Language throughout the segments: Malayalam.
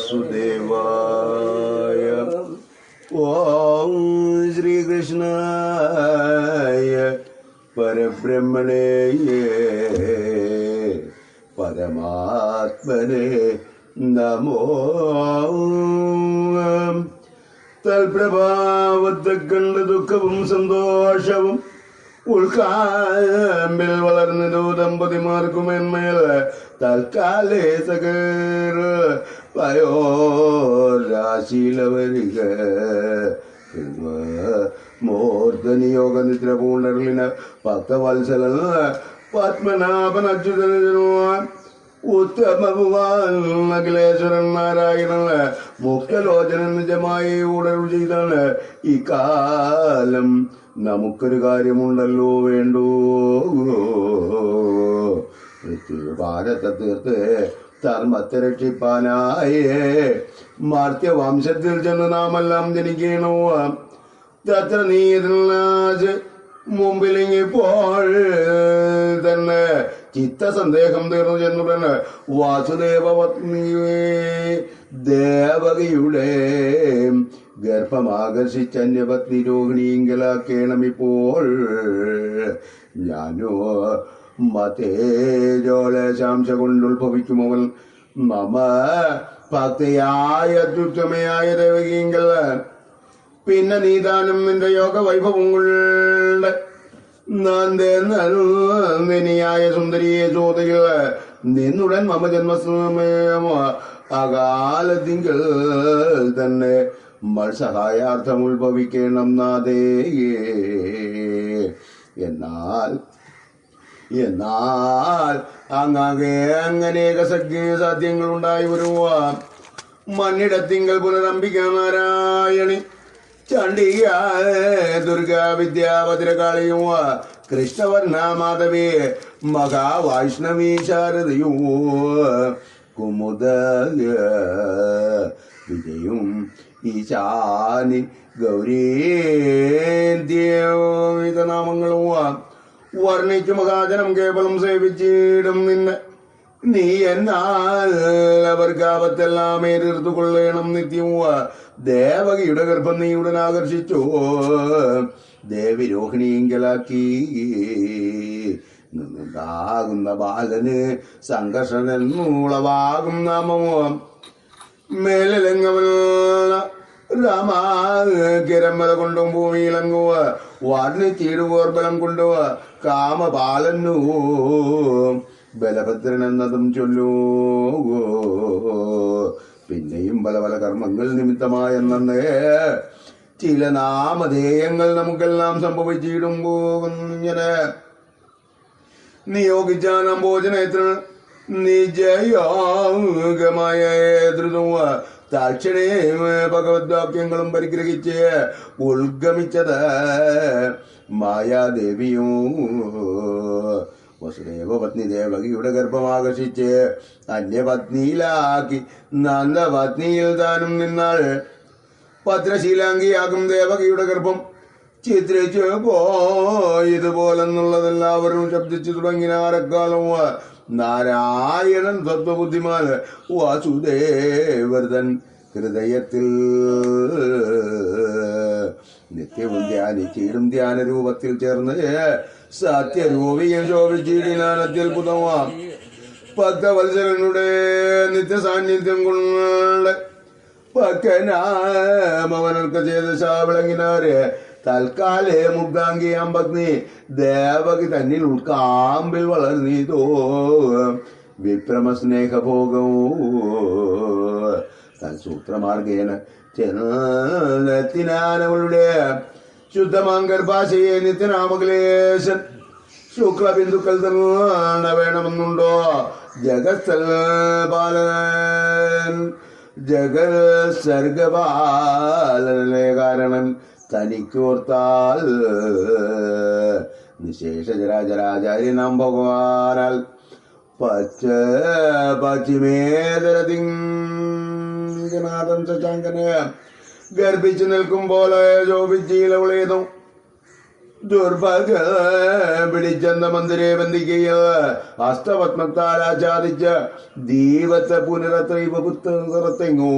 വാസുദേവായ. ഓം ശ്രീകൃഷ്ണായ പരബ്രഹ്മണേ പരമാത്മനെ നമോ. തൽപ്രഭാവത്തെ കണ്ട് ദുഃഖവും സന്തോഷവും ഉൾക്കാമ്പിൽ വളർന്നതു ദമ്പതിമാർക്കുമെന്മേൽ തൽക്കാലേ സകർ പയോരാശീലവരിക മൂർധനിയോഗ നിദ്ര പൂണ്ടറിലിന ഭക്തവത്സലൻ പത്മനാഭൻ അച്യുതനോ ഉത്തമഭുവാൻ അഖിലേശ്വരൻ നാരായണൻ മുഖ്യലോചനൻ നിജമായി ഉടൽ ചെയ്താണ് ഈ കാലം നമുക്കൊരു കാര്യമുണ്ടല്ലോ വേണ്ടോ. ഭാരത്തെ തീർത്ത് ധർമ്മത്തെ രക്ഷിപ്പാനായേ മാർത്യവംശത്തിൽ ചെന്ന് നാമെല്ലാം ജനിക്കണോ. തത്ര നീതിനാശ് മുമ്പിലിങ്ങിപ്പോൾ തന്നെ ചിത്തസന്ദേഹം തീർന്നു ചെന്നുടൻ വാസുദേവ പത്നിയെ ദേവകിയുടെ ഗർഭമാകർഷിച്ച അന്യപത്നി രോഹിണിയെങ്കിലാക്കേണമിപ്പോൾ. ഞാനോ മതേജോളശാംശ കൊണ്ടുത്ഭവിക്കുമവൻ മമ ഭക്തയായ അത്യുത്തമയായ ദേവകിയെങ്കിൽ പിന്നെ നീതാനും നിന്റെ യോഗ വൈഭവം കൊണ്ട് നന്ദനിയായ സുന്ദരിയെ ചോദ്യ നിന്നുടൻ മമ ജന്മസമയമോ അകാലത്തിങ്കിൽ തന്നെ മത്സഹായാർത്ഥം ഉത്ഭവിക്കണം നാദേ. എന്നാൽ അങ്ങനേക സാധ്യങ്ങൾ ഉണ്ടായി വരുക. മണ്ണിടത്തിങ്കൽ പുനരംബിക നാരായണി ചണ്ഡിക ദുർഗാ വിദ്യാഭദ്രകാളിയും കൃഷ്ണവർണ മാധവി മഹാവൈഷ്ണവി ശാരദയോ കുമുദ വിജയും ഈശാനി ഗൗരീനാമങ്ങളും വർണ്ണിച്ചു മഹാജനം കേവലം സേവിച്ചിടും നിന്നെ. നീ എന്നാൽ അവർക്ക് ആപത്തെല്ലാം എതിർത്തു കൊള്ളണം നിത്യവും. ദേവകിയുടെ ഗർഭം നീ ഉടൻ ആകർഷിച്ചു ദേവി രോഹിണിയെങ്കിലാക്കി. നിന്നുണ്ടാകുന്ന ബാലന് സംഘർഷനുളവാകും നാമമോ മേലിലെങ്ങവൽ രാമാകിരമ്മല കൊണ്ടും ഭൂമിയിലങ്ങുവ വർണ്ണിച്ചിടുവോർബലം കൊണ്ടുവ കാമപാലനു ബലഭദ്രൻ എന്നതും ചൊല്ലൂ. പിന്നെയും പല പല കർമ്മങ്ങൾ നിമിത്തമായെന്നേ ചില നാമധേയങ്ങൾ നമുക്കെല്ലാം സംഭവിച്ചിടും പോകുന്നിങ്ങനെ നിയോഗിച്ചാൽ ഭോജനത്തിന് നിജയോഗമായ ധൃതവും താക്ഷണേ ഭഗവദ്വാക്യങ്ങളും പരിഗ്രഹിച്ച് ഉത്ഗമിച്ചത് മായാദേവിയും വസുദേവ പത്നി ദേവകിയുടെ ഗർഭമാകർഷിച്ച് അന്യപത്നിയിലാക്കി നന്ദപത്നിയിൽ താനും നിന്നാൾ. ഭദ്രശീലാംഗിയാകും ദേവകിയുടെ ഗർഭം ചിത്രിച്ചു പോയതുപോലെന്നുള്ളതെല്ലാവരും ശബ്ദിച്ചു തുടങ്ങിനാരക്കാലം നാരായണൻ തത്വബുദ്ധിമാൻ വാസുദേവർദ്ധൻ ഹൃദയത്തിൽ നിത്യവും ധ്യാനിച്ചിടും ധ്യാനരൂപത്തിൽ ചേർന്ന് സത്യരൂപിയും ശോഭിച്ചിടിനാൻ അത്യത്ഭുതമാം ഭക്തവത്സരനുടെ നിത്യസാന്നിധ്യം കൊണ്ട് പക്കനാമവനർക്ക് ചെയ്ത ശാവിളങ്ങിനാര് തൽക്കാലേ മുഗ്ധാംഗിയാം പത്നി ദേവകി തന്നിൽ ഉൾക്കാമ്പിൽ വളർന്നീതോ വിപ്രമ സ്നേഹഭോഗവും തൽസൂത്രമാർഗേന ചെന്നെത്തിനാനവളുടെ ശുദ്ധമാങ്കർഭാഷയെ നിത്യനാമകലേശൻ ശുക്ലബിന്ദുക്കൾ തന്നെ വേണമെന്നുണ്ടോ. ജഗസ്ഥൽ ബാലൻ ജഗത്സർഗപാലനെ കാരണൻ തനിക്കോർത്താൽ നിശേഷജരാചരാചാര്യനാം ഭഗവാനാൽ പശ്ചിമേതരതിനാഥൻ ശശാങ്കനെ ഗർഭിച്ചു നിൽക്കും പോലെ ശോഭിച്ചീലവളേതും ദുർഭാഗ്യ പിടിച്ചെന്ന മന്ദിരെ ബന്ധിക്കുക ഹസ്തപത്മത്താൽ ആച്ഛാദിച്ച ദീപത്തെ പുനരത്രൈവ പുത്രത്തെങ്ങോ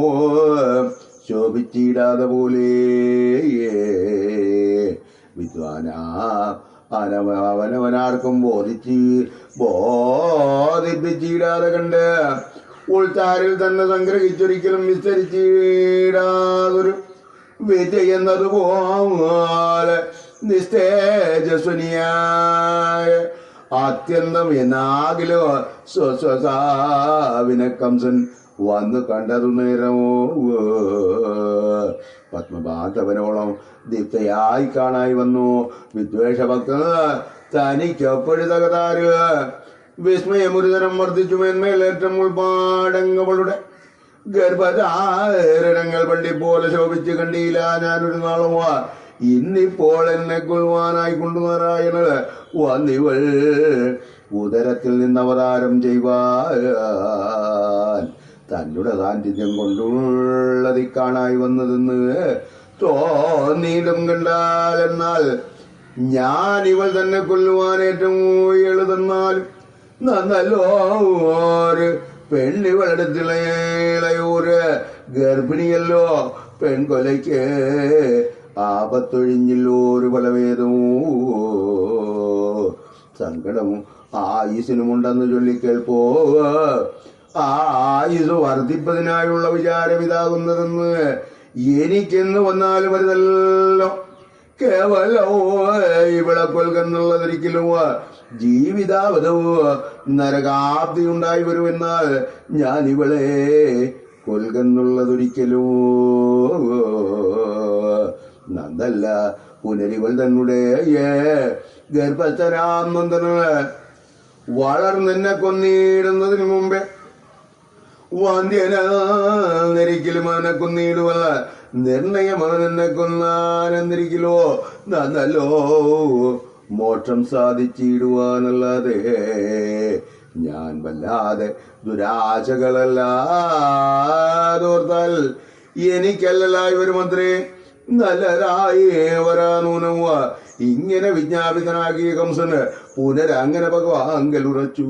ശോഭിച്ചിടാതെ പോലെ വിദ്വാനാ അവനവനാർക്കും ബോധിപ്പിച്ചിടാതെ കണ്ട് ഉൾത്താരിൽ തന്നെ സംഗ്രഹിച്ചൊരിക്കലും വിസ്തരിച്ചിടാതൊരു വിദ്യ എന്നതുപോലെ നിസ്തേജസ്വനിയായ അത്യന്തം എന്നാകിലോ സ്വസ്വസാവിനെ കംസൻ വന്നു കണ്ടതു നേരമോ പത്മബാന്ധവനോളം ദീപ്തയായി കാണായി വന്നു വിദ്വേഷഭക്ത തനിക്കൊപ്പഴുതകതാര് വിസ്മയമുരുതരം വർദ്ധിച്ചു മേന്മേലേറ്റം ഉൾപാടങ്ങവളുടെ ഗർഭധാരണങ്ങൾ പണ്ടി പോലെ ശോഭിച്ച് കണ്ടില്ല ഞാനൊരു നാളും ഇന്നിപ്പോൾ എന്നെ കൊല്ലുവാനായി കൊണ്ടു നാരായണ വന്നിവൾ ഉദരത്തിൽ നിന്ന് അവതാരം ചെയ്യുവാൻ തന്നുടെ സാന്നിധ്യം കൊണ്ടുള്ളതി കാണായി വന്നതെന്ന് തോന്നിയിടും കണ്ടാൽ എന്നാൽ ഞാൻ ഇവൾ തന്നെ കൊല്ലുവാൻ ഏറ്റവും എളുതെന്നാലും നന്നല്ലോ ഒരു പെണ്ണിവളെടുത്തിളയോര് ഗർഭിണിയല്ലോ പെൺകൊലയ്ക്ക് ആപത്തൊഴിഞ്ഞില്ലോ ഒരു ഫലവേദമോ സങ്കടവും ആയുസിനുമുണ്ടെന്ന് ചൊല്ലിക്കേൾപ്പോ ആ ആയുസ് വർദ്ധിപ്പതിനായുള്ള വിചാരം ഇതാകുന്നതെന്ന് എനിക്കെന്ന് വന്നാലും വരുതല്ലോ കേവലോ ഇവളെ കൊൽക്കെന്നുള്ളതൊരിക്കലും ജീവിതാവതവോ നരകാബ്ദി ഉണ്ടായി വരുമെന്നാൽ ഞാൻ ഇവളെ കൊൽക്കെന്നുള്ളതൊരിക്കലോ നന്ദല്ല പുനരിവൾ തന്നെ ഗർഭസ്ഥനാം നന്ദന് വളർന്നെന്നെ കൊന്നിടുന്നതിന് മുമ്പേ വാന്ധ്യനായിരിക്കലും അവനെ കൊന്നിടുവല്ല നിർണയം അവനെന്നെ കൊന്നാനെന്നിരിക്കലോ നന്നല്ലോ മോക്ഷം സാധിച്ചിടുവാനല്ലാതെ ഞാൻ വല്ലാതെ ദുരാശകളല്ലാതോർത്താൽ എനിക്കല്ലായി വരുമത്രേ നല്ലതായി വരാനൂനവ ഇങ്ങനെ വിജ്ഞാപിതനാകിയ കംസന് പുനരങ്ങനെ ഭഗവാങ്കൽ ഉറച്ചു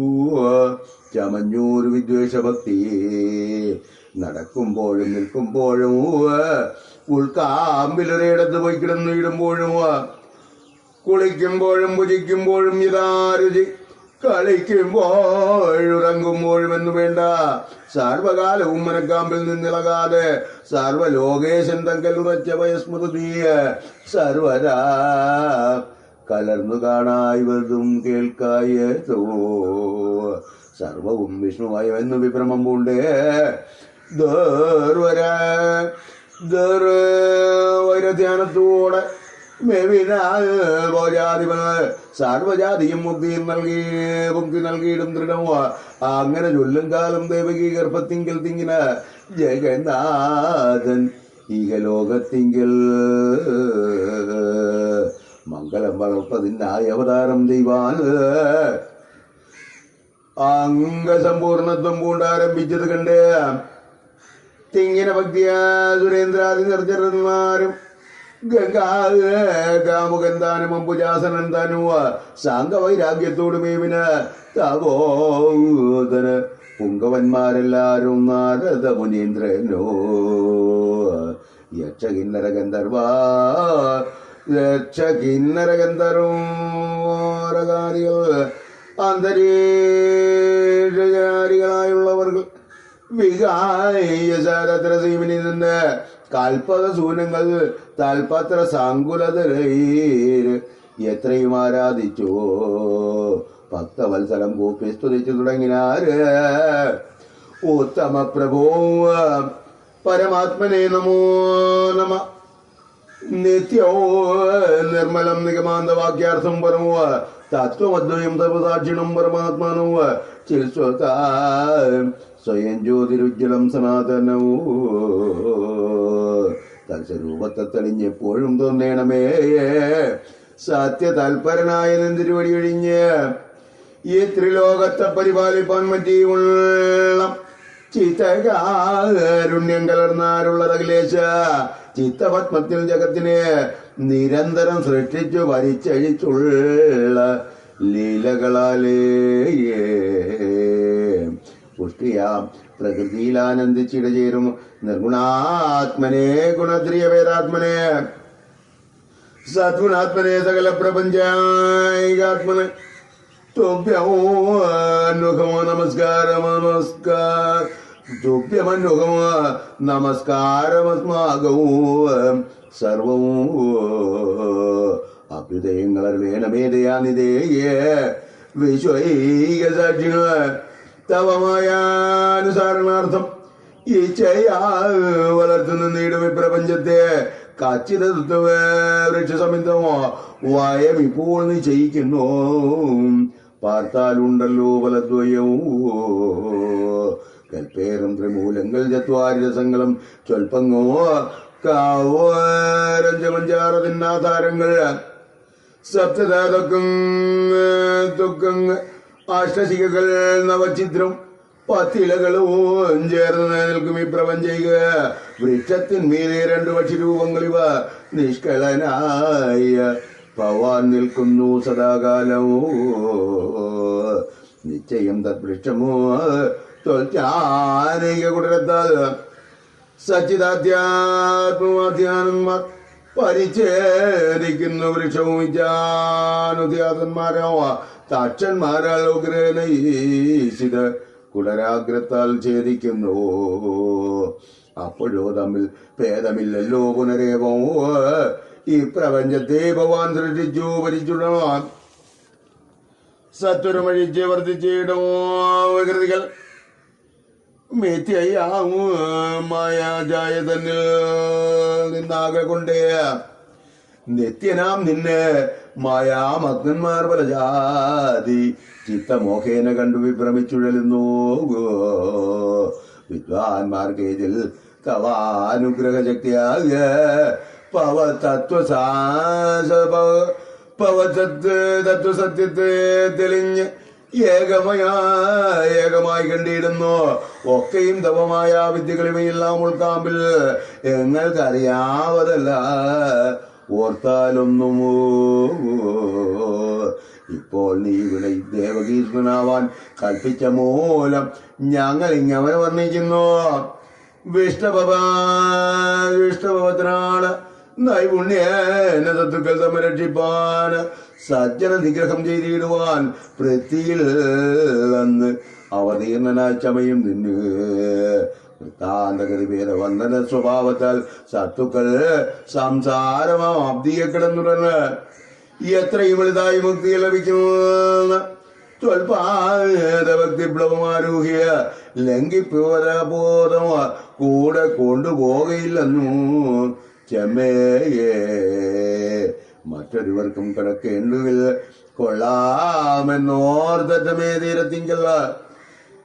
ചമഞ്ഞൂര് വിദ്വേഷഭക്തി നടക്കുമ്പോഴും നിൽക്കുമ്പോഴും ഉൾക്കാമ്പിലൊരിടത്ത് പോയി കിടന്നു ഇടുമ്പോഴും കുളിക്കുമ്പോഴും ഭുജിക്കുമ്പോഴും യഥാരുചി കളിക്കുമ്പോഴുറങ്ങുമ്പോഴും എന്നു വേണ്ട സർവകാലവും മനക്കാമ്പിൽ നിന്നിളകാതെ സർവലോകേശൻ തങ്കൽ ഉറച്ച വയസ്മൃതിയ സർവരാ കലർന്നു കാണായി വതും കേൾക്കായതോ സർവവും വിഷ്ണുമയമെന്നു വിഭ്രമം പൂണ്ടേ വൈരധ്യാനത്തോടെ സർവജാതിയും മുക്തിയും മുക്തി നൽകിയിടും ദൃഢമോ അങ്ങനെ ചൊല്ലും കാലം ദേവകി ഗർഭത്തിങ്കൽ തിങ്ങിന ജഗന്നാഥൻ ഈഹലോകത്തിങ്കൽ മംഗളം വളർപ്പതിനായി അവതാരം ചെയ്യുവാൻ അംഗസമ്പൂർണത്വം പൂണ്ടാരംഭിച്ചത് കണ്ട് തിങ്ങിന ഭക്തിയ സുരേന്ദ്രാദി നിർജ്ജരന്മാരും ഗംഗാമുഖൻ താനും അംബുജാസനൻ താനുവ സാംഗവൈരാഗ്യത്തോട് മേവിന് തപോധന് പുങ്കവന്മാരെല്ലാരും നാരദ മുനീന്ദ്രനോ യക്ഷകിന്നര ഗന്ധർവാരകാരികൾ അന്തരീക്ഷകാരികളായുള്ളവർക്ക് വികായസാരത്രസീമിനി നിന്ന് കൽപ്പക സൂനങ്ങൾ തൽപത്ര സങ്കുലതരൈര് എത്രയും ആരാധിച്ചോ ഭക്തവത്സരം കൂപ്പി സ്തുതിച്ചു തുടങ്ങിനാര് ഉത്തമ പ്രഭോ പരമാത്മനെ നമോ നമ നിത്യോ നിർമ്മലം നിഗമാന്ത വാക്യാർത്ഥം പരമോ തത്വമദ്വയം സർവസാക്ഷിണം പരമാത്മാനോ ചിൽസ്വത സ്വയം ജ്യോതിരുജ്ജലം സനാതനവോ തൽസ്വരൂപത്തെ തെളിഞ്ഞെപ്പോഴും തോന്നേണമേ സത്യ തൽപരനായ നിന്തിരുവടി ഒഴിഞ്ഞ് ഈ ത്രിലോകത്തെ പരിപാലിപ്പാൻ പറ്റിയുള്ള ചിത്തകാരുണ്യം കലർന്നാരുള്ളത് അഖിലേശ ചിത്തപത്മത്തിൽ ജഗത്തിനെ നിരന്തരം സൃഷ്ടിച്ചു ഭരിച്ചഴിച്ചുള്ള ലീലകളാലേ പുഷ്ടിയാം പ്രകൃതിയിലാനന്ദിച്ചിടചേരും നിർഗുണാത്മനെ ഗുണദ്രിയവേദാത്മനെ സദ്ഗുണാത്മനെ സകല പ്രപഞ്ചാത്മനെ തുഭ്യമോ തുഭ്യമന്മുഖമോ നമസ്കാരമസ്മാകവും സർവവും അഭ്യുദയങ്ങൾ വേണമേതയാനിതേയേ വിശ്വൈക സാക്ഷികൾ തവമായാനുസാരണാർത്ഥം ഈച്ചയാ വളർത്തുന്ന നീടും ഈ പ്രപഞ്ചത്തെ കച്ചിതത്വ വൃക്ഷസമിതമോ വയം ഇപ്പോൾ നിശ്ചയിക്കുന്നു. പാർത്താലുണ്ടല്ലോ ഫലദ്വയവും കൽപ്പേറും ത്രിമൂലങ്ങൾ ചത്വാരിരസങ്ങളും ചൊൽപ്പങ്ങോ കാവരഞ്ചമഞ്ചാറതിന്നാധാരങ്ങൾ സപ്തധാതുക്കം അഷ്ടശികകൾ നവചിത്രം പത്തിലകളും ചേർന്ന് നിൽക്കും ഈ പ്രപഞ്ചിക വൃക്ഷത്തിന്മീതെ 2 പക്ഷിരൂപങ്ങൾ ഇവ നിഷ്കളനായ ഭവാൻ നിൽക്കുന്നു സദാകാലമോ നിശ്ചയം തദ്വൃക്ഷമോ ത്വൽചാനൈക കുടരത്താൽ സച്ചിദാധ്യാത്മാധ്യാനന്മാർ പരിച്ഛേദിക്കുന്നു. വൃക്ഷവും വിജ്ഞാനുധ്യാതന്മാരോ താക്ഷന്മാരാൽ ഉഗ്രനീശിത കുടരാഗ്രത്താൽ ഛേദിക്കുന്നു. അപ്പോഴോ തമ്മിൽ ഭേദമില്ലല്ലോ പുനരേവോ ഈ പ്രപഞ്ചത്തെ ഭഗവാൻ സൃഷ്ടിച്ചു ഭരിച്ചുടണം. സത്വരമഴിച്ച് വർദ്ധിച്ചിടമോ വികൃതികൾ മിഥ്യയാമോ മായാജായ തന്നിൽ നിന്നാകെ കൊണ്ടേ നിത്യനാം നിന്നെ മായാമഗ്നന്മാർ പല ജാതി ചിത്തമോഹേന കണ്ടു വിഭ്രമിച്ചുഴലുന്നു. വിദ്വാൻമാർക്കേതിൽ തവാനുഗ്രഹശക്തിയായ തത്വസത്യത്തെ തെളിഞ്ഞ് ഏകമായി കണ്ടിടുന്നു. ഒക്കെയും തവമായ വിദ്യകളിവയെല്ലാം ഉൾക്കാമ്പിൽ ഞങ്ങൾക്കറിയാവതല്ല ഓർത്താലൊന്നുമോ. ഇപ്പോൾ നീ ഇവിടെ ദേവകീഷ്ണനാവാൻ കൽപ്പിച്ച മൂലം ഞങ്ങൾ ഇങ്ങവനെ വർണ്ണിക്കുന്നു. വിഷ്ണുഭവത്തിനാണ് നൈപുണ്യേന സത്തുക്കൾ സംരക്ഷിപ്പാൻ സജ്ജന നിഗ്രഹം ചെയ്തിടുവാൻ പൃഥ്വിയിൽ അന്ന് അവതീർണനായ ചമയും നിന്ന് വൃത്താന്തഗതി ഭേദവന്ദന സ്വഭാവത്താൽ സത്തുക്കൾ സംസാരമാം അബ്ദിയെ കിടന്നുടന്ന് എത്രയും വലുതായി മുക്തി ലഭിക്കുന്ന സ്വൽപാദഭക്തിപ്ലവമാരൂഹ്യ ലംഘിപ്പുവരബോധം കൂടെ കൊണ്ടുപോകയില്ലെന്നു ചെമ്മേയേ മറ്റൊരുവർക്കും കിടക്കേണ്ടുകിൽ കൊള്ളാമെന്നോർത്തമേ തീരത്തിങ്കൽ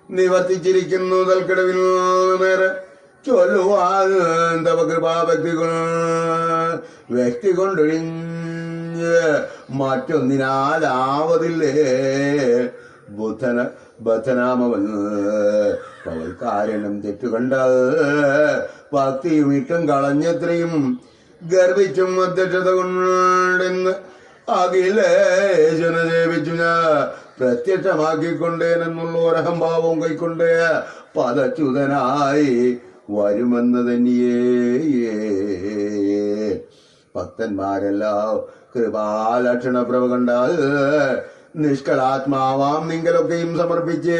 നിവർത്തിച്ചിരിക്കുന്നു. തൽക്കിടവിൽ നേരെ ചൊല്ലുവാൻ തവ കൃപാഭക്തി വ്യക്തി കൊണ്ടൊഴിഞ്ഞ് മറ്റൊന്നിനാലാവതില്ലേ. ബുധനാമവൻ പവൽ കാരണം തെറ്റുകണ്ടാൽ ഭക്തിയും ഇട്ടും കളഞ്ഞത്രയും ഗർഭിച്ചും അധ്യക്ഷത കൊണ്ടെന്ന് അഖിലേശന സേവിച്ചു ഞാൻ പ്രത്യക്ഷമാക്കിക്കൊണ്ടേനെന്നുള്ള ഒരഹംഭാവവും കൈക്കൊണ്ട് പദച്യുതനായി വരുമെന്ന് തന്നെയേ. ഭക്തന്മാരെല്ലാം കൃപാലക്ഷണ പ്രഭ കണ്ടാൽ നിഷ്കളാത്മാവാം നിങ്കലൊക്കെയും സമർപ്പിച്ച്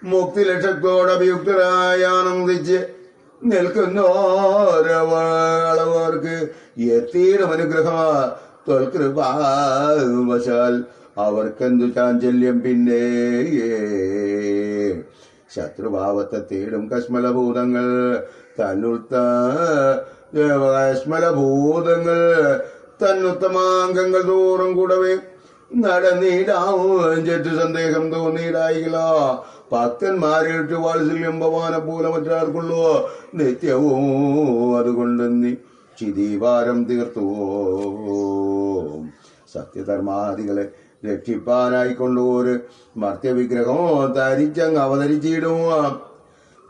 മുക്തി ലക്ഷ്യത്തോടെ അഭിയുക്തരായ ആനന്ദിച്ച് നിൽക്കുന്നോരവർക്ക് എത്തിയിടും അനുഗ്രഹം ത്വൽകൃപാവശാൽ അവർക്കെന്തു ചാഞ്ചല്യം. പിന്നെ ശത്രുഭാവത്തെ തേടും കശ്മലഭൂതങ്ങൾ തന്നുത്തമാംഗങ്ങൾ തോറും കൂടവേ നടന്നിടാവും ചെറ്റു സന്ദേഹം തോന്നിയിടായികളോ. ഭക്തന്മാരിട്ട് വാത്സല്യം ഭവാനെ പോലെ മറ്റാർക്കുള്ളൂ നിത്യവും അതുകൊണ്ട് നീ ചിതീവാരം തീർത്തുവോ. സത്യധർമാദികളെ രക്ഷിപ്പാനായിക്കൊണ്ടൊരു മർത്യവിഗ്രഹം ധരിച്ചങ്ങ് അവതരിച്ചിടുക.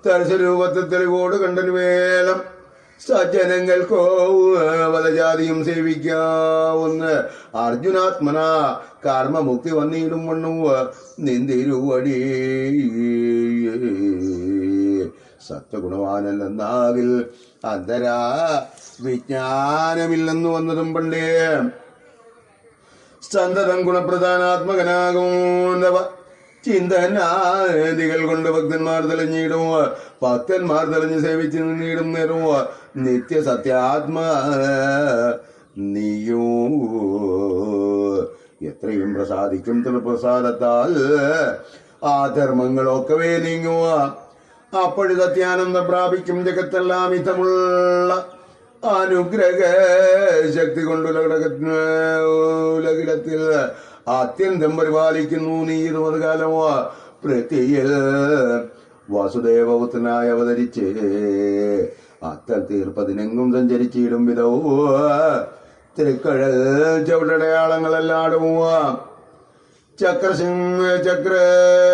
തരസ്വരൂപത്തെ തെളിവോട് കണ്ടനുവേലം സജ്ജനങ്ങൾക്കോ വലജാതിയും സേവിക്കാവുന്ന അർജുനാത്മന കർമ്മമുക്തി വന്നിടും വണ്ണു നിന്തിരുവടി സത്വഗുണവാനല്ലെന്നാകിൽ അന്തരാ വിജ്ഞാനമില്ലെന്നു വന്നതും പണ്ടേ സന്തതം ഗുണപ്രധാനാത്മകനാകുന്നവ ചിന്തനാദികൾ കൊണ്ട് ഭക്തന്മാർ തെളിഞ്ഞിടും ഭക്തന്മാർ തെളിഞ്ഞ് സേവിച്ച് നിന്നിടും നേരും നിത്യ സത്യാത്മ നീയോ എത്രയും പ്രസാദിക്കും പ്രസാദത്താൽ ആ ധർമ്മങ്ങളൊക്കവേ നീങ്ങുക അപ്പോഴ് സത്യാനന്ദം പ്രാപിക്കും ജഗത്തെല്ലാം ഇത്തമുള്ള അനുഗ്രഹ ശക്തി കൊണ്ട് ഉലകിടത്തിൽ അത്യന്തം പരിപാലിക്കുന്നു നീ ഇരുപത് കാലമോ പ്രത്യയിൽ വാസുദേവപുത്രനായി അവതരിച്ച് അത്തൽ തീർപ്പതിനെങ്കും സഞ്ചരിച്ചിടും വിധവും തിരുക്കഴൽ ചവിട്ടടയാളങ്ങളെല്ലാടും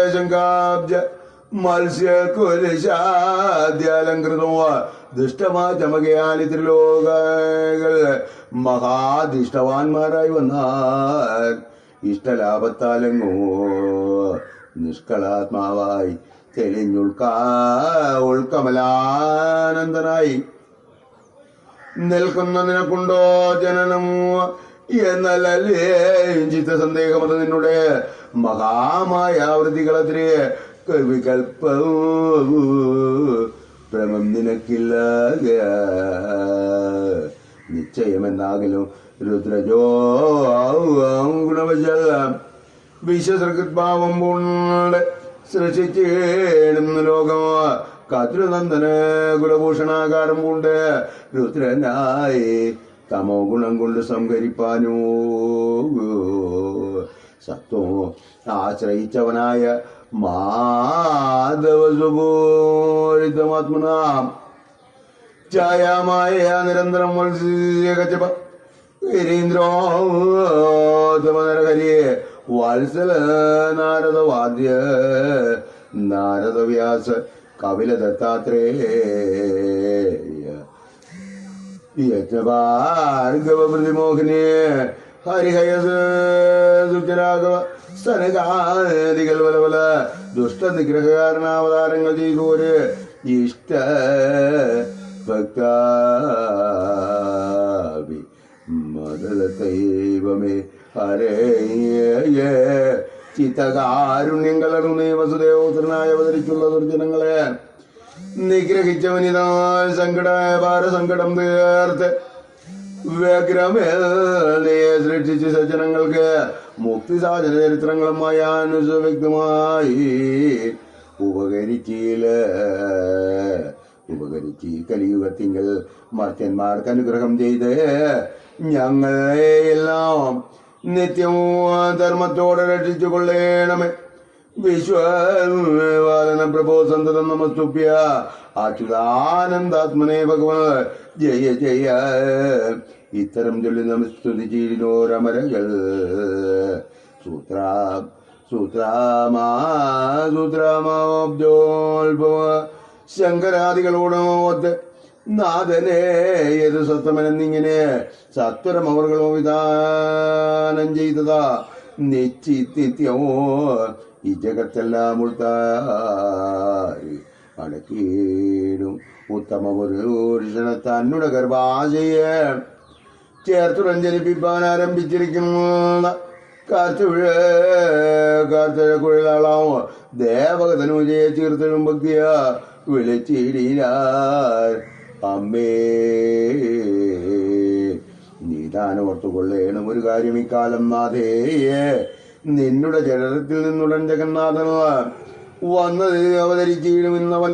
ചക്രശങ്കാബ്ജ മത്സ്യകുലശാദ്യാലങ്കൃതം ദുഷ്ടമായ ചമകയാലി ത്രിലോകങ്ങൾ മഹാദിഷ്ടവാന്മാരായി വന്നാൽ ഇഷ്ടലാഭത്താലെങ്ങോ നിഷ്കളാത്മാവായി ഉൾക്കമലാനന്ദനായി നിൽക്കുന്ന നിനക്കുണ്ടോ ജനനം എന്നല്ലേ ചിത്തസന്ദേഹം അത് നിന്നുടെ മഹാമായാവൃത്തികളത്തിരെ വികൽപ്പ ഭ്രമം നിനക്കില്ല നിശ്ചയമെന്നാകിലും രുദ്രജോ ഗുണവശാൽ വിശ്വസൃകൃത്ഭാവം കൊണ്ട് സൃഷ്ടിച്ചേടുന്ന ലോകം കതൃനന്ദന കുലഭൂഷണാകാരം കൊണ്ട് രുദ്രനായി തമോ ഗുണം കൊണ്ട് സംഹരിപ്പാനോ സത്വോ ആശ്രയിച്ചവനായ മാധവസുബോരിതമാത്മനാം ഛായാമായ നിരന്തരം മത്സ്യകച്ചപ ഗിരീന്ദ്രോത്തമനരഹരിയെ വത്സല നാരദവാദ്യ നാരദവ്യാസ കപില ദത്താത്രേയ യജ്ഞഭാർഗവ പ്രതിമോഹിനിയെ ഹരിഹയസുചരാഘവ സനകാദികൾ വലവല ദുഷ്ടനിഗ്രഹകാരണാവതാരങ്ങൾ ചെയ്തു ഒരു ഇഷ്ട ഭക്താവി മദലത്തൈവമേ ഹരേ ചിത്തകാരുണ്യം കലർന്നേ വസുദേവപുത്രനായി അവതരിച്ചുള്ള ദുർജനങ്ങളെ നിഗ്രഹിച്ചവനിതാ സങ്കടം തീർത്ത് വ്യഗ്രമേളയെ സൃഷ്ടിച്ച് സജ്ജനങ്ങൾക്ക് മുക്തിസാധന ചരിത്രങ്ങളുമായി അനുസവ്യക്തമായി ഉപകരിച്ച് കലിയുഗത്തിങ്കൽ മർത്യന്മാർക്ക് അനുഗ്രഹം ചെയ്ത് ഞങ്ങളെയെല്ലാം നിത്യവും ധർമ്മത്തോടെ രക്ഷിച്ചു കൊള്ളേണമേ. വിശ്വപാലന പ്രഭോ സന്തതം നമസ്തുഭ്യ അച്യുതാനന്ദാത്മനെ ഭഗവാൻ ജയ ജയ. ഇത്തരം ചൊല്ലി നമസ്തുതിച്ചിരുന്നോരമരകൾ സൂത്രാമാബ്ജോത്ഭവ ശങ്കരാദികളോടൊത്ത് നാഥനെ ഏത് സത്തമനെന്നിങ്ങനെ സത്വരം അവർകളോ വിധാനം ചെയ്തതാ നിശ്ചിത്യമോ ഈ ജഗത്തെല്ലാം ഉൾത്താരി അടക്കിയിടും ഉത്തമ പുരുഷനെ തന്നുടെ ഗർഭാശയെ ചേർത്തു രഞ്ജനിപ്പിക്കാൻ ആരംഭിച്ചിരിക്കുന്ന കാർത്തുഴക്കുഴലാളാമോ ദേവകതനുജയെ ചീർത്തിടും ഭക്തിയ വിളിച്ചിടിയാർ അമ്മേ. നീതാനോർത്തുകൊള്ളേണം ഒരു കാര്യം ഇക്കാലം നാഥേയെ നിന്നുടെ ചരിത്രത്തിൽ നിന്നുടൻ ജഗന്നാഥൻ വന്നത് അവതരിച്ചിടുമെന്നവൻ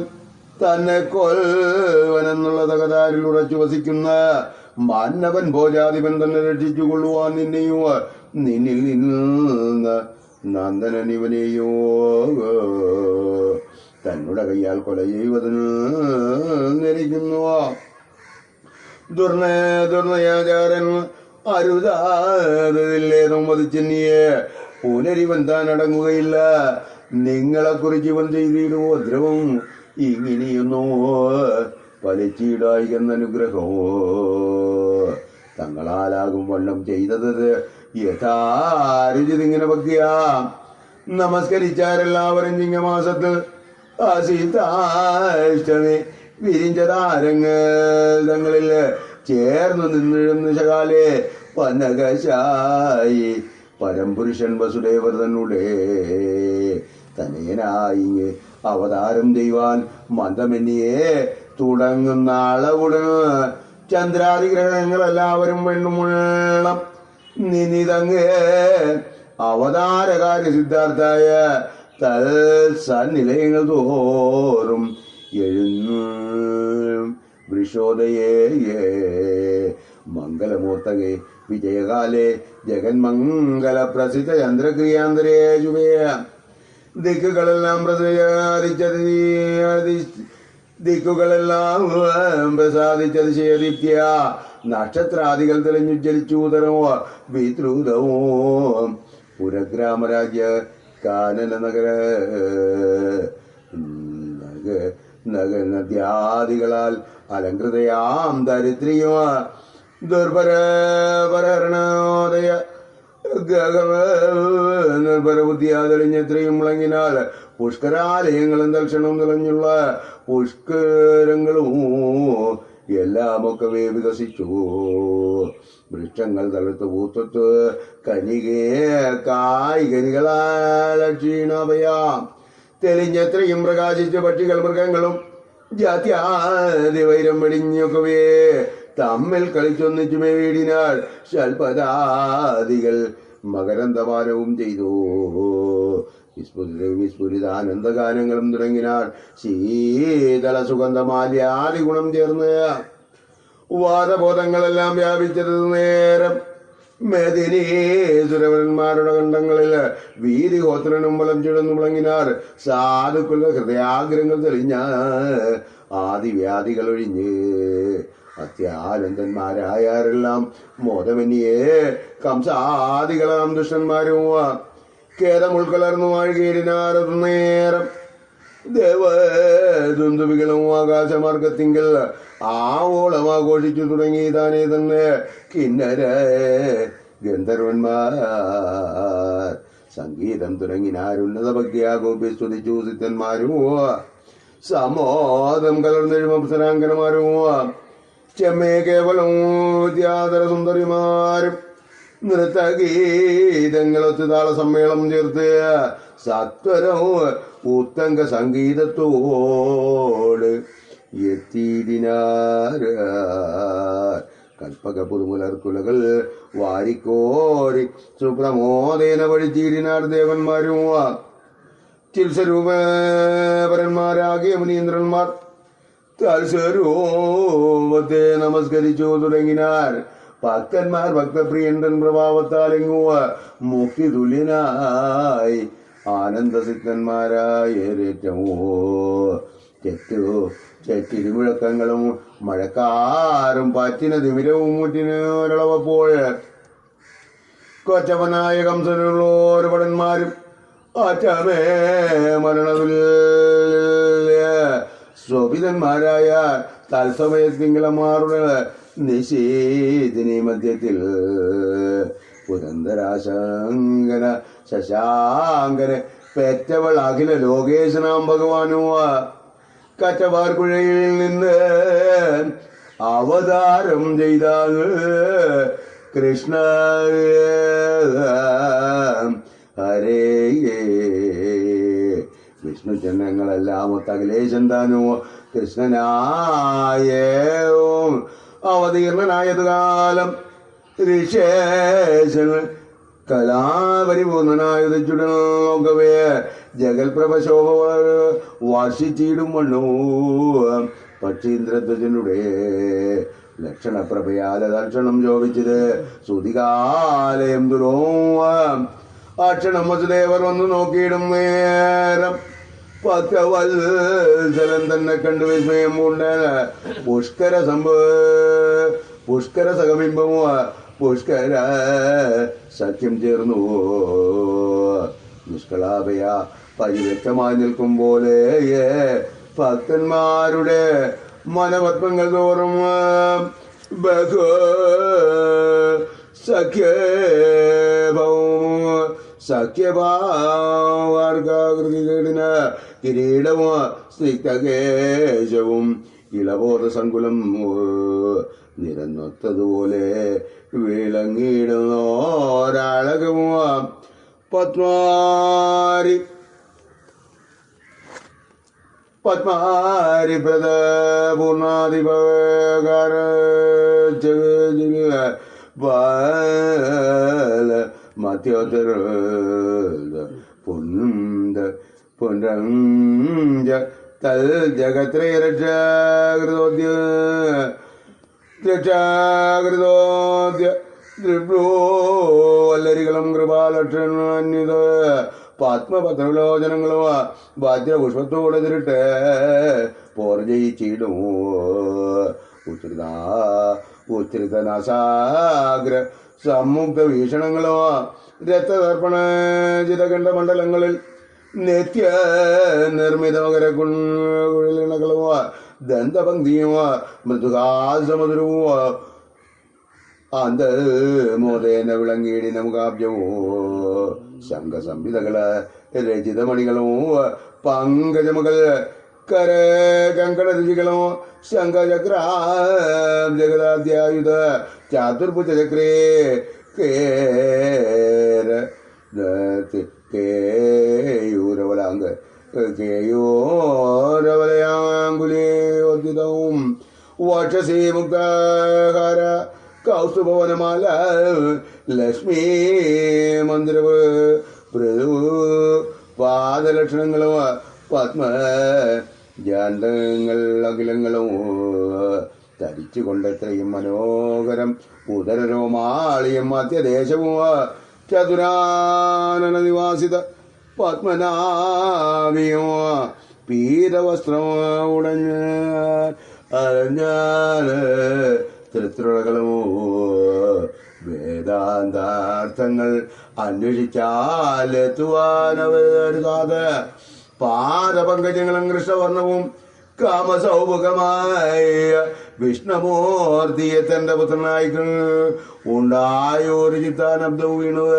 തന്നെ കൊൽവനെന്നുള്ള തകതാരിൽ ഉറച്ചു വസിക്കുന്ന മാന്നവൻ ഭോജാധിപൻ തന്നെ രക്ഷിച്ചുകൊള്ളുവാൻ നിന്നെയോ നിന്നിൽ നിന്ന് നന്ദനൻ ഇവനെയോ തന്നുടെ കയ്യാൽ കൊല ചെയ്യുവതിന് നിരക്കുന്നു. ദുർനയാചാരൻ അരുതാതില്ലേതും വധിച്ചെന്നിയെ പുനരിവൻ താൻ അടങ്ങുകയില്ല. നിങ്ങളെക്കുറിച്ച് ഇവൻ ചെയ്തിടുവോ ദ്രവം ഇങ്ങനെയൊന്നോ വലിച്ചിടായി എന്നനുഗ്രഹമോ തങ്ങളാലാകും വണ്ണം ചെയ്തത് യഥാരുചിതിങ്ങനെ ഭക്തിയാം നമസ്കരിച്ചാരെല്ലാവരും ചിങ്ങമാസത്തിൽ സീതാഷ്ടമി വിരിഞ്ച താരങ്ങൾ തങ്ങളിൽ ചേർന്നു നിന്നിഴുന്ന ശകാലെ പനകശായി പരംപുരുഷൻ വസുദേവർ തന്നുടെ തനയനായി അവതാരം ചെയ്യുവാൻ മന്ദമെന്നിയെ തുടങ്ങുന്ന അളവുടന് ചന്ദ്രാതിഗ്രഹങ്ങളെല്ലാവരും വെണ്ണുമുള്ളം നിനിതങ്ങ് അവതാരകാര്യ സിദ്ധാർത്ഥായ തൽ സന്നിലയങ്ങൾ തോറും എഴുന്നു വൃഷോദയേ മംഗലമൂർത്തകെ വിജയകാലേ ജഗന്മംഗല പ്രസിദ്ധ ചന്ദ്രക്രിയാന്തരേ ശുഭയ ദിക്കുകളെല്ലാം പ്രസാദിച്ചതിശയദീപ്തിയ നക്ഷത്രാദികൾ തെളിഞ്ഞുജ്ജലിച്ചൂതരമോ വിദ്രുതമോ പുരഗ്രാമരാജ്യ കാനന നദ്യാദികളാൽ അലങ്കൃതയാം ദരിദ്രിയോ ദുർഭരണോദയ നിർഭരബുദ്ധിയാ തെളിഞ്ഞെത്രയും മുളങ്ങിനാൽ പുഷ്കരാലയങ്ങളും ദർശനവും നിറഞ്ഞുള്ള പുഷ്കരങ്ങളും എല്ലാമൊക്കെ വികസിച്ചു. വൃക്ഷങ്ങൾ തളുത്ത് പൂത്തത്ത് കനികേ കായികനികളാക്ഷീണഭയാം തെളിഞ്ഞെത്രയും പ്രകാശിച്ച പക്ഷികൾ മൃഗങ്ങളും ജാത്യാദിവൈരം വെടിഞ്ഞൊക്കവേ തമ്മിൽ കളിച്ചൊന്നിച്ചുമേ വീടിനാൽ ശൽപദാദികൾ മകരന്തപാനവും ചെയ്തു. വിസ്ഫുരിതാനന്ദഗാനങ്ങളും തുടങ്ങിനാൽ ശീതള സുഗന്ധമാല്യാദി ഗുണം ചേർന്ന് വാദബോധങ്ങളെല്ലാം വ്യാപിച്ചത് നേരം മേദിനീസുരവന്മാരുടെ കണ്ഠങ്ങളിൽ വീതിഹോത്രനും വളം ചുടന്നു മുളങ്ങിനാർ സാധുക്കളുടെ ഹൃദയാഗ്രഹങ്ങൾ തെളിഞ്ഞ ആദിവ്യാധികൾ ഒഴിഞ്ഞ് അത്യാനന്ദന്മാരായാരെല്ലാം മോദമന്യേ കംസാദികളാം ദുഷ്ടന്മാരും ഖേദമുൾക്കലർന്നു വാഴുകീടിനാരതു നേരം ദേവദുന്ദുവികളും ആകാശമാർഗത്തിങ്കിൽ ആവോളം ആഘോഷിച്ചു തുടങ്ങി താനേ തന്നെ കിന്നര ഗന്ധർവന്മാർ സംഗീതം തുടങ്ങിനാരുന്നത ഭക്തിയാകോപി സ്തുതിച്ചു സിദ്ധന്മാരും സമോദം കലർന്നെഴുമപ്സരാങ്കന്മാരും ചെമ്മേ കേവലം വിദ്യാധര സുന്ദരിമാരും നൃത്തഗീതങ്ങളൊത്ത് താള സമ്മേളനം ചേർത്ത് സത്വരവും ഉത്തങ്ക സംഗീതത്തോട് എത്തിയിടിനാർ കൽപ്പക പുതുമുലർക്കുലകൾ വാരിക്കോരി സുപ്രമോദേന വഴിച്ചീടിനാർ ദേവന്മാരും ചിൽസ്വരൂപരന്മാരാകിയ മുനീന്ദ്രന്മാർ തൽസ്വരൂപത്തെ നമസ്കരിച്ചു തുടങ്ങിനാർ. ഭക്തന്മാർ ഭക്തപ്രിയന്തൻ പ്രഭാവത്താലെങ്ങുവ മുക്തി തുല്യനായി ആനന്ദസിദ്ധന്മാരായേറ്റമോ ചെറ്റിരിമുഴക്കങ്ങളും മഴക്കാറും പാറ്റിന തിമിരവും മുറ്റിനൊരളവപ്പോൾ കൊച്ചവനായ കംസനുള്ളോരു ഭടന്മാരും ആറ്റമേ മരണതുല്യ സ്വപിതന്മാരായ തത്സമയത്തിങ്കിളമാരുടെ നിശീതിനി മധ്യത്തിൽ പുരന്തരാശങ്കന ശശാങ്കന് പെറ്റവൾ അഖില ലോകേശനാം ഭഗവാനുവ കറ്റവാർക്കുഴയിൽ നിന്ന് അവതാരം ചെയ്താൽ കൃഷ്ണ ഹരേ വിഷ്ണു ജനങ്ങളെല്ലാം ഒത്തകലേശൻ താനോ കൃഷ്ണനായേവും അവതീർണനായത് കാലം ഋഷേശൻ കലാപരിപൂർണനായുധച്ചുടനോക്കവേ ജഗൽപ്രഭശോഭ വർഷിച്ചിടും വണ്ണു പക്ഷീന്ദ്രധ്വജനുടെ ലക്ഷണപ്രഭയാല ദർശനം ശോഭിച്ചത് സുതികാലയം ദുരോം അക്ഷണം വസുദേവർ വന്നു നോക്കിയിടും നേരം പക്കവത്സലൻ തന്നെ കണ്ടു വിസ്മയം കൊണ്ട് പുഷ്കര സഹബിംബമോ പുഷ്കര സഖ്യം ചേർന്നു നിഷ്കളാഭയ പരിവ്യക്തമായി നിൽക്കും പോലെ ഭക്തന്മാരുടെ മനപത്മങ്ങൾ തോറും ബഹു സഖ്യഭാവാർക്കാകൃതികേടിന് കിരീടവും സ്നിഗ്ധകേശവും ഇളബോധ സങ്കുലം നിരന്നൊത്തതുപോലെ വിളങ്ങിയിടുന്നോരഴകും പത്മാരി പത്മാരിപ്രദ പൂർണാധിപകാര ബാല മധ്യോത്തര പുന്ത പുനരഞ്ജ തൽ ജഗത്രയ രക്ഷാകൃതോദ്യ രക്ഷാകൃതോദ്യ ദൃഢോ വല്ലരികളും കൃപാലക്ഷണ്യത പാത്മപത്രലോചനങ്ങളും വാദ്യപുഷ്പത്തോടെ തിരിട്ട് പോർ ജയിച്ചിടും ഉച്ചരിതനാസാഗ്ര സമ്മുക്ത വീക്ഷണങ്ങളോ രക്തതർപ്പണ ചിതകണ്ഠ മണ്ഡലങ്ങളിൽ നിത്യ നിർമ്മിത മകരക്കുഴലിണകളോ ദന്തപങ്ക്തിയോ മൃദുകാസമധുരവോ മോദേന വിളങ്ങിയിടിന മുഖാബ്ജവോ ശംഖസംഹിതകള് രചിതമണികളോ പങ്കജമകൾ കര കങ്കണ രുചികളോ ശംഖചക്ര ജഗദാദ്യായുധ ചാതുർഭുജചക്രേ കേയൂരവലാംഗ കേയോരവലയാങ്കുലേദ്യുതവും വക്ഷസീ മുക്താഹാര കൗസ്തുഭവനമാല ലക്ഷ്മീ മന്ദിരവ് പ്രഭു പാദലക്ഷണങ്ങളും പത്മ ജാന്തങ്ങൾ അഖിലങ്ങളും ധരിച്ചുകൊണ്ടെത്രയും മനോഹരം ഉദരരോമാളിയും മധ്യദേശവും ചതുരാനന നിവാസിത പത്മനാഭിയോ പീതവസ്ത്രം ഉടഞ്ഞ് അരഞ്ഞാല് തൃത്രുളകളോ വേദാന്താർത്ഥങ്ങൾ അന്വേഷിച്ചാലെത്തുവാനവരുതാതെ പാദപങ്കജങ്ങളും കൃഷ്ണവർണവും കാമസൗമുഖമായ വിഷ്ണുമൂർത്തിയെ തന്റെ പുത്രനായി ഉണ്ടായൊരു ചിത്താനബ്ദവും വീണുക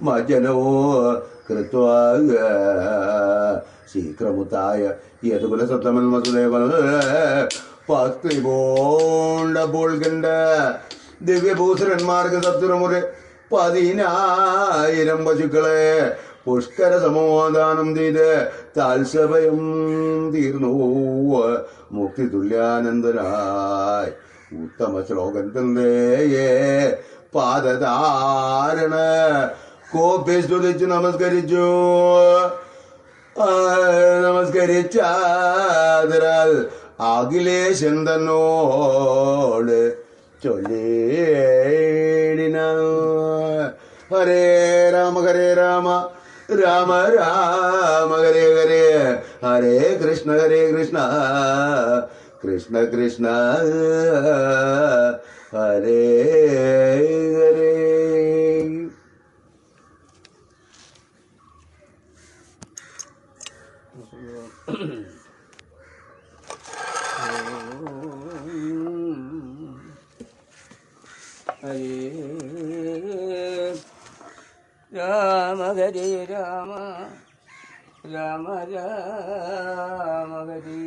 മജ്ജനോ കൃത്വ ശീഘ്രമുത്തായ യതുകുലസപ്തമൻ വസുദേവൻ ഭക്തി പോണ്ടപ്പോൾ കണ്ട ദിവ്യഭൂഷരന്മാർക്ക് സത്വരമുറി 10,000 പശുക്കളെ പുഷ്കര സമോദാനം ചെയ്ത് താത്സഭയം തീർന്നു മുക്തി തുല്യാനന്ദനായി ഉത്തമ ശ്ലോകത്തിന്റെ പാദധാരണ കോപ്പി സ്തുതിച്ചു നമസ്കരിച്ചാൽ അഖിലേശൻ തന്നോട് ചൊല്ലേടിന ഹരേ രാമ രാമ രാമ ഹരേ ഹരേ ഹരേ കൃഷ്ണ കൃഷ്ണ കൃഷ്ണ ഹരേ ഹരേ. രാമ ഹരേ രാമ രാമ രാമ ഹരേ